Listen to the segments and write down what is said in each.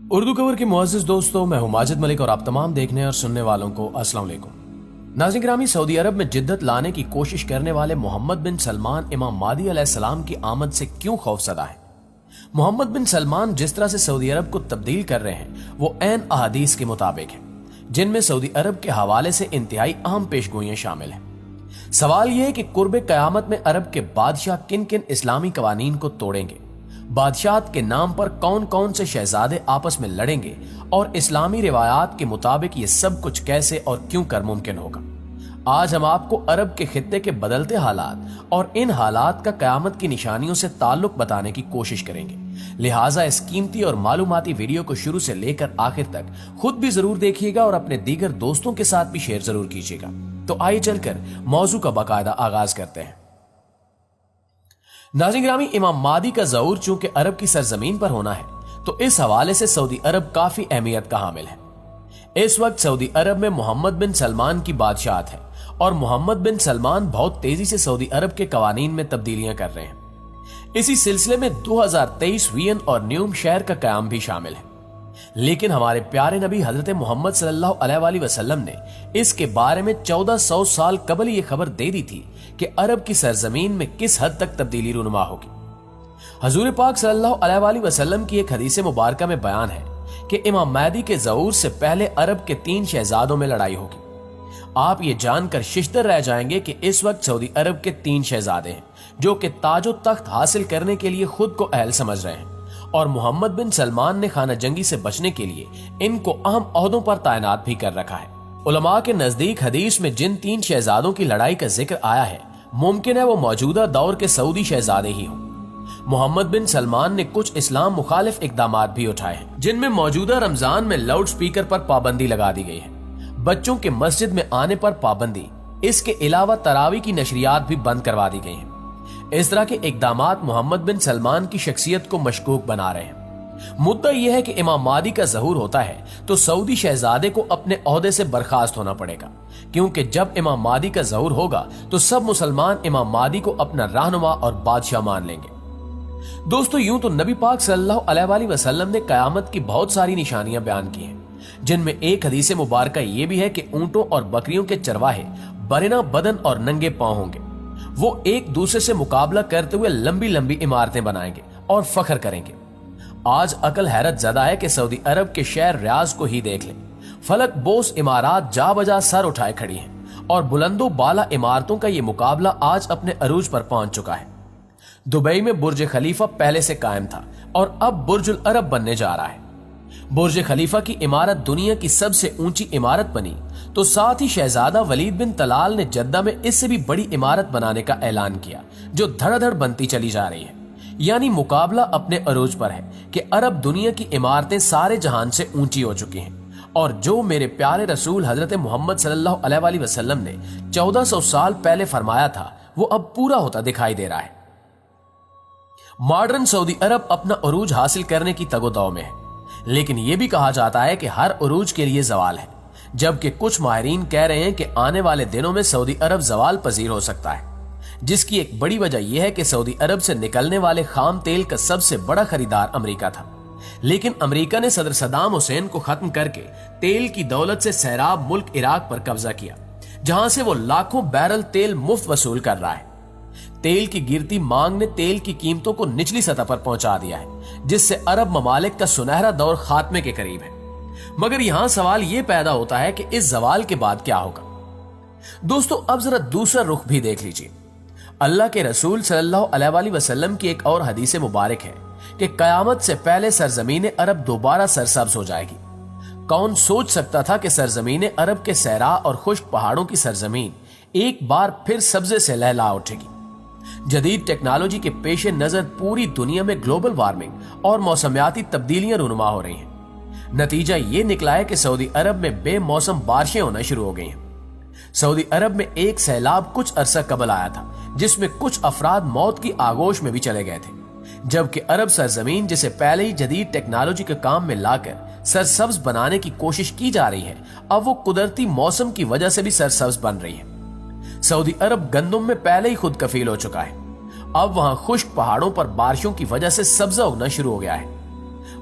Urdu cover के मुअज़्ज़िज़ दोस्तों, मैं हूं माजिद मलिक और आप तमाम देखने और सुनने वालों को अस्सलाम वालेकुम। नाज़रीन गिरामी, सऊदी अरब में जिद्दत लाने की कोशिश करने वाले मोहम्मद बिन सलमान इमाम मादी अलैहिस्सलाम की आमद से क्यों खौफज़दा है? मोहम्मद बिन सलमान जिस तरह से सऊदी अरब को तब्दील कर रहे हैं वो ऐन अहादीस के मुताबिक है, जिनमें सऊदी अरब के हवाले से इंतहाई अहम पेशगोइयां शामिल हैं। सवाल यह है कि कुर्बे कयामत में अरब के बादशाह किन किन इस्लामी कवानीन को तोड़ेंगे, बादशाहत के नाम पर कौन कौन से शहजादे आपस में लड़ेंगे और इस्लामी रिवायात के मुताबिक ये सब कुछ कैसे और क्यों कर मुमकिन होगा। आज हम आपको अरब के खित्ते के बदलते हालात और इन हालात का कयामत की निशानियों से ताल्लुक बताने की कोशिश करेंगे। लिहाजा इस कीमती और मालूमाती वीडियो को शुरू से लेकर आखिर तक खुद भी जरूर देखिएगा और अपने दीगर दोस्तों के साथ भी शेयर जरूर कीजिएगा। तो आइए चलकर मौजू का बाकायदा आगाज करते हैं। नाज़रीन गिरामी, इमाम मादी का ज़हूर चूंकि अरब की सरजमीन पर होना है तो इस हवाले से सऊदी अरब काफी अहमियत का हामिल है। इस वक्त सऊदी अरब में मोहम्मद बिन सलमान की बादशाहत है और मोहम्मद बिन सलमान बहुत तेजी से सऊदी अरब के कवानीन में तब्दीलियां कर रहे हैं। इसी सिलसिले में 2023 वियन और न्यूम शहर का कयाम भी शामिल है। लेकिन हमारे प्यारे नबी हजरत मोहम्मद सल्लल्लाहु अलैहि वसल्लम ने इसके बारे में 1400 साल कबल ये खबर दे दी थी कि अरब की सरजमीन में किस हद तक तब्दीली रूनुमा होगी। हजूर पाक सल्लल्लाहु अलैहि वसल्लम की एक हदीस मुबारका में बयान है कि इमाम महदी के ज़हूर से पहले अरब के 3 शहजादों में लड़ाई होगी। आप ये जानकर शिश्तर रह जाएंगे कि इस वक्त सऊदी अरब के 3 शहजादे हैं जो कि ताजो तख्त हासिल करने के लिए खुद को अहल समझ रहे हैं और मोहम्मद बिन सलमान ने खाना जंगी से बचने के लिए इनको अहम ओहदों पर तैनात भी कर रखा है। उलमा के नजदीक हदीस में जिन 3 शहजादों की लड़ाई का जिक्र आया है, मुमकिन है वो मौजूदा दौर के सऊदी शहजादे ही हों। मोहम्मद बिन सलमान ने कुछ इस्लाम मुखालिफ इकदामात भी उठाए हैं, जिनमें मौजूदा रमजान में लाउड स्पीकर पर पाबंदी लगा दी गई है, बच्चों के मस्जिद में आने पर पाबंदी, इसके अलावा तरावी की नशरियात भी बंद करवा दी गई हैं। इस तरह के इकदामात मोहम्मद बिन सलमान की शख्सियत को मशकूक बना रहे हैं। मुद्दा यह है कि इमाम मादी का ज़हूर होता है तो सऊदी शहजादे को अपने ओहदे से बर्खास्त होना पड़ेगा, क्योंकि जब इमाम मादी का ज़हूर होगा तो सब मुसलमान इमाम मादी को अपना रहनुमा और बादशाह मान लेंगे। दोस्तों, यूं तो नबी पाक सल्लल्लाहु अलैहि वसल्लम ने कयामत की बहुत सारी निशानियां बयान की हैं, जिनमें एक हदीस मुबारका ये भी है कि ऊंटों और बकरियों के चरवाहे बरिना बदन और नंगे पांव होंगे। वो एक दूसरे से मुकाबला करते हुए लंबी लंबी इमारतें बनाएंगे और फख्र करेंगे। आज अकल हैरत ज़दा है कि सऊदी अरब के शहर रियाज को ही देख लें। फलक बोस इमारत जा बजा सर उठाए खड़ी हैं और बुलंदो बाला इमारतों का ये मुकाबला आज अपने अरूज पर पहुंच चुका है। दुबई में बुर्ज खलीफा पहले से कायम था और अब बुर्जुल अरब बनने जा रहा है। बुर्ज खलीफा की इमारत दुनिया की सबसे ऊंची इमारत बनी तो साथ ही शहजादा वलीद बिन तलाल ने जद्दा में इससे भी बड़ी इमारत बनाने का ऐलान किया, जो धड़ाधड़ बनती चली जा रही है। यानी मुकाबला अपने अरूज पर है कि अरब दुनिया की इमारतें सारे जहान से ऊंची हो चुकी हैं और जो मेरे प्यारे रसूल हजरत मोहम्मद सल्लल्लाहु अलैहि वसल्लम ने 1400 साल पहले फरमाया था वो अब पूरा होता दिखाई दे रहा है। मॉडर्न सऊदी अरब अपना अरूज हासिल करने की तगोदाव में है, लेकिन यह भी कहा जाता है कि हर अरूज के लिए जवाल है, जबकि कुछ माहिरीन कह रहे हैं कि आने वाले दिनों में सऊदी अरब जवाल पजीर हो सकता है, जिसकी एक बड़ी वजह यह है कि सऊदी अरब से निकलने वाले खाम तेल का सबसे बड़ा खरीदार अमेरिका था। लेकिन अमेरिका ने सदर सद्दाम हुसैन को खत्म करके तेल की दौलत से सैराब मुल्क इराक पर कब्जा किया, जहां से वो लाखों बैरल तेल मुफ्त वसूल कर रहा है। तेल की गिरती मांग ने तेल की कीमतों को निचली सतह पर पहुंचा दिया है, जिससे अरब ममालिक का सुनहरा दौर खात्मे के करीब है। मगर यहां सवाल यह पैदा होता है कि इस जवाल के बाद क्या होगा। दोस्तों, अब जरा दूसरा रुख भी देख लीजिए। अल्लाह के रसूल सल्लल्लाहु अलैहि वसल्लम की एक और हदीस मुबारक है कि कयामत से पहले सरजमीन अरब दोबारा सरसब्ज हो जाएगी। कौन सोच सकता था कि सरजमीन अरब के सहरा और खुश्क पहाड़ों की सरजमीन एक बार फिर सब्जे से लहला उठेगी। जदीद टेक्नोलॉजी के पेश नजर पूरी दुनिया में ग्लोबल वार्मिंग और मौसमियाती तब्दीलियां रूनुमा हो रही हैं। नतीजा ये निकला है कि सऊदी अरब में बेमौसम बारिशें होना शुरू हो गई हैं। सऊदी अरब में एक सैलाब कुछ अरसा कबल आया था, जिसमें कुछ अफराद मौत की आगोश में भी चले गए थे, जबकि अरब सरजमीन जिसे पहले ही जदीद टेक्नोलॉजी के काम में लाकर सरसब्ज बनाने की कोशिश की जा रही है, अब वो कुदरती मौसम की वजह से भी सरसब्ज बन रही है। सऊदी अरब गंदम में पहले ही खुद कफील हो चुका है। अब वहां खुश्क पहाड़ों पर बारिशों की वजह से सब्जा उगना शुरू हो गया है।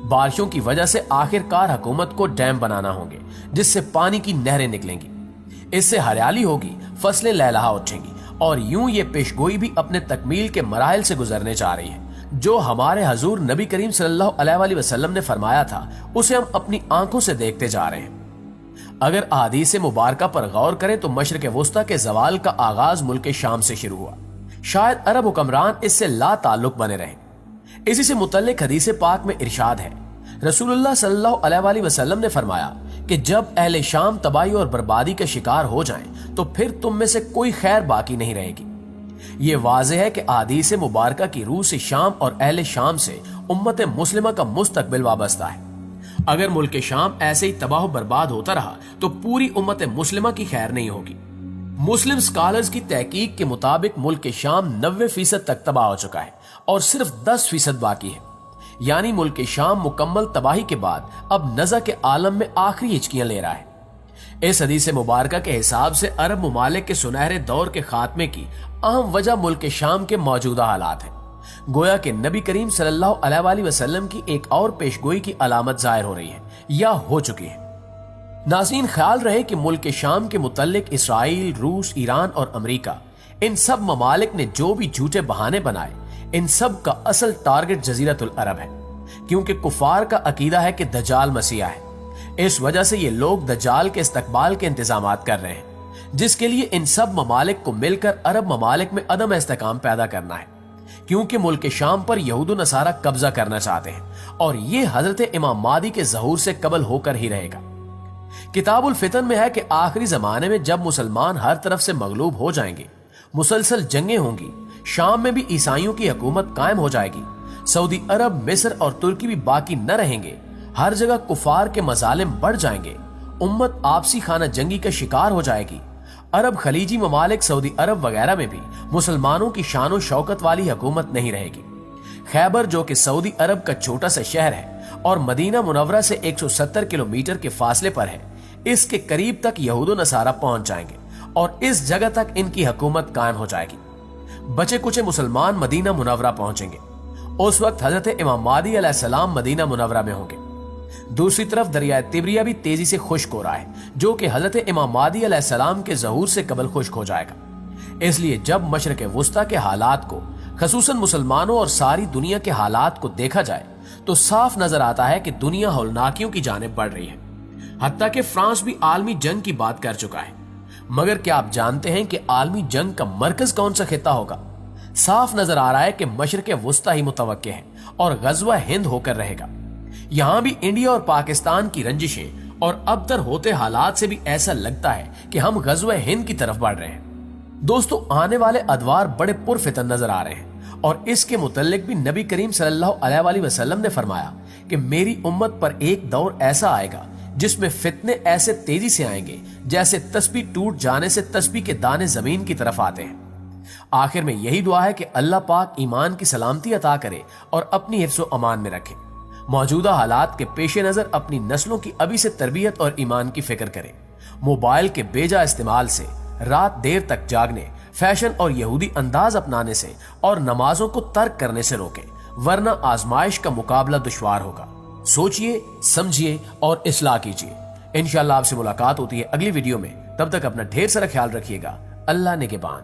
بارشوں کی وجہ سے آخر کار حکومت کو ڈیم بنانا ہوں گے جس سے پانی کی نہریں نکلیں گی، اس سے ہریالی ہوگی، فصلیں لہلہا اٹھیں گی، اور یوں یہ پیشگوئی بھی اپنے تکمیل کے مراحل سے گزرنے جا رہی ہے۔ جو ہمارے حضور نبی کریم صلی اللہ علیہ وآلہ وسلم نے فرمایا تھا اسے ہم اپنی آنکھوں سے دیکھتے جا رہے ہیں۔ اگر احادیث مبارکہ پر غور کریں تو مشرق وسطی کے زوال کا آغاز ملک شام سے شروع ہوا، شاید عرب حکمران اس سے لا تعلق بنے رہے۔ اسی سے متعلق حدیث پاک میں ارشاد ہے، رسول اللہ صلی اللہ علیہ وآلہ وسلم نے فرمایا کہ جب اہل شام تباہی اور بربادی کا شکار ہو جائیں تو پھر تم میں سے کوئی خیر باقی نہیں رہے گی۔ یہ واضح ہے کہ احادیث مبارکہ کی روح سے شام اور اہل شام سے امت مسلمہ کا مستقبل وابستہ ہے۔ اگر ملک شام ایسے ہی تباہ و برباد ہوتا رہا تو پوری امت مسلمہ کی خیر نہیں ہوگی۔ مسلم سکالرز کی تحقیق کے مطابق ملک شام 90% تک تباہ ہو چکا ہے اور صرف 10% باقی ہے، یعنی ملک شام مکمل تباہی کے بعد اب نزع کے عالم میں آخری ہچکیاں لے رہا ہے۔ اس حدیث مبارکہ کے حساب سے عرب ممالک کے سنہرے دور کے خاتمے کی اہم وجہ ملک شام کے موجودہ حالات ہیں۔ گویا کہ نبی کریم صلی اللہ علیہ وآلہ وسلم کی ایک اور پیشگوئی کی علامت ظاہر ہو رہی ہے یا ہو چکی ہے۔ ناظرین، خیال رہے کہ ملک شام کے متعلق اسرائیل، روس، ایران اور امریکہ، ان سب ممالک نے جو بھی جھوٹے بہانے بنائے، ان سب کا اصل ٹارگٹ جزیرت العرب ہے، کیونکہ کفار کا عقیدہ ہے کہ دجال مسیح ہے۔ اس وجہ سے یہ لوگ دجال کے استقبال کے انتظامات کر رہے ہیں، جس کے لیے ان سب ممالک کو مل کر عرب ممالک میں عدم استحکام پیدا کرنا ہے، کیونکہ ملک شام پر یہود و نصارہ قبضہ کرنا چاہتے ہیں، اور یہ حضرت امام مہدی کے ظہور سے قبل ہو کر ہی رہے گا۔ کتاب الفتن میں ہے کہ آخری زمانے میں جب مسلمان ہر طرف سے مغلوب ہو جائیں گے، مسلسل جنگیں ہوں گی، شام میں بھی عیسائیوں کی حکومت قائم ہو جائے گی، سعودی عرب، مصر اور ترکی بھی باقی نہ رہیں گے، ہر جگہ کفار کے مظالم بڑھ جائیں گے، امت آپسی خانہ جنگی کا شکار ہو جائے گی، عرب خلیجی ممالک، سعودی عرب وغیرہ میں بھی مسلمانوں کی شان و شوکت والی حکومت نہیں رہے گی۔ خیبر، جو کہ سعودی عرب کا چھوٹا سا شہر ہے اور مدینہ منورہ سے 170 کلومیٹر کے فاصلے پر ہے، اس کے قریب تک یہود و نصارہ پہنچ جائیں گے اور اس جگہ تک ان کی حکومت قائم ہو جائے گی۔ بچے کچے مسلمان مدینہ منورہ پہنچیں گے، اس وقت حضرت امام مہدی علیہ السلام مدینہ منورہ میں ہوں گے۔ دوسری طرف دریائے تبریہ بھی تیزی سے خشک ہو رہا ہے، جو کہ حضرت امام مہدی علیہ السلام کے ظہور سے قبل خشک ہو جائے گا۔ اس لیے جب مشرق وسطی کے حالات کو، خصوصاً مسلمانوں اور ساری دنیا کے حالات کو دیکھا جائے تو صاف نظر آتا ہے کہ دنیا ہولناکیوں کی جانب بڑھ رہی ہے، حتیٰ کہ فرانس بھی عالمی جنگ کی بات کر چکا ہے۔ مگر کیا آپ جانتے ہیں کہ عالمی جنگ کا مرکز کون سا خطہ ہوگا؟ صاف نظر آ رہا ہے کہ مشرق وسطی ہی متوقع ہے اور غزوہ ہند ہو کر رہے گا۔ یہاں بھی انڈیا اور پاکستان کی رنجشیں اور ابتر ہوتے حالات سے بھی ایسا لگتا ہے کہ ہم غزوہ ہند کی طرف بڑھ رہے ہیں۔ دوستو، آنے والے ادوار بڑے پرفتن نظر آ رہے ہیں، اور اس کے متعلق بھی نبی کریم صلی اللہ علیہ وآلہ وسلم نے فرمایا کہ میری امت پر ایک دور ایسا آئے گا جس میں فتنے ایسے تیزی سے آئیں گے جیسے تسبیح ٹوٹ جانے سے تسبیح کے دانے زمین کی طرف آتے ہیں۔ آخر میں یہی دعا ہے کہ اللہ پاک ایمان کی سلامتی عطا کرے اور اپنی حفظ و امان میں رکھے۔ موجودہ حالات کے پیش نظر اپنی نسلوں کی ابھی سے تربیت اور ایمان کی فکر کریں۔ موبائل کے بیجا استعمال سے، رات دیر تک جاگنے، فیشن اور یہودی انداز اپنانے سے اور نمازوں کو ترک کرنے سے روکیں، ورنہ آزمائش کا مقابلہ دشوار ہوگا۔ سوچئے، سمجھیے اور اصلاح کیجیے۔ انشاءاللہ آپ سے ملاقات ہوتی ہے اگلی ویڈیو میں، تب تک اپنا ڈھیر سارا خیال رکھیے گا۔ اللہ نگہبان۔